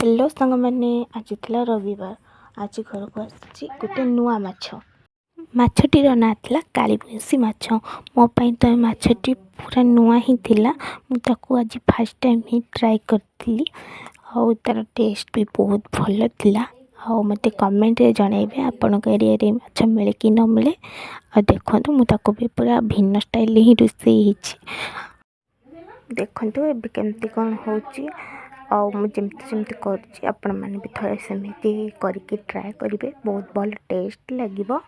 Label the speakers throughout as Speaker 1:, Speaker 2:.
Speaker 1: Hello सांग मैंने आज थी रविवार। आज घर को आसी गोटे नुआ माछटीर ना था कालीबैसी माछ। मो तो माछटी पूरा नुआ ही थिला। मुझे आज फास्ट टाइम ही ट्राए करी और तार टेस्ट भी बहुत भल थिला। मत कमेंट रे जनइबे आपण एरिया माछ मिले कि न मिले। देखो मुझे भी पूरा भिन्न स्टाइल ही रोषे देखु ए केमती कौन हो जमती कर भी थे सेमती करके ट्राए करेंगे। बहुत भल टेस्ट लगे।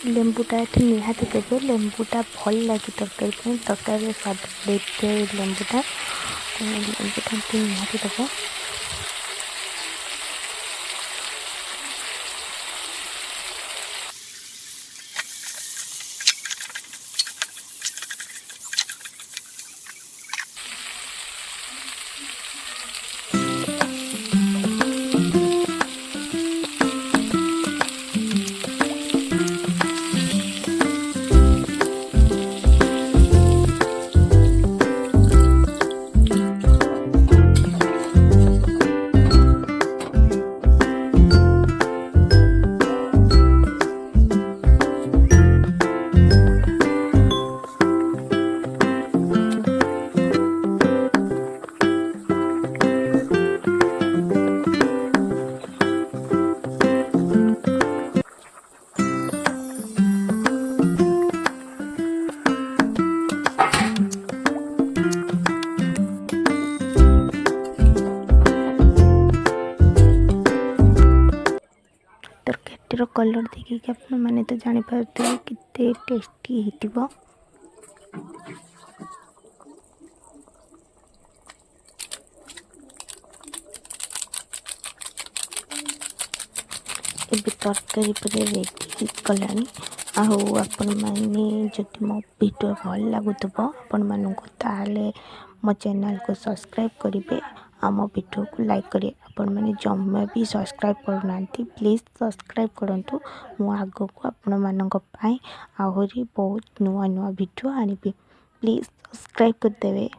Speaker 1: लेंबूटा ये निहाती देवे। लेंबूटा भल लगे तरकारी तरकारी स्वाद देते लेंबूटा निहाती देव। तरकारीर कलर देखिए आपण मैंने तो जानीपारे केते टेस्टी होइतिबो। एबे तरकारी पूरा रेडी कलानी। आपण मैंने जदि मो वीडियो भल लगुथबो आपण मानक ताले मो चैनल को सब्सक्राइब करेंगे। आम वीडियो को लाइक करें। आपण मैंने जम्मा भी सब्सक्राइब करना प्लीज सब्सक्राइब करूँ। मु आग को आपण मानक आहरी बहुत नुआ नुआ वीडियो आनी प्लीज सब्सक्राइब करदे।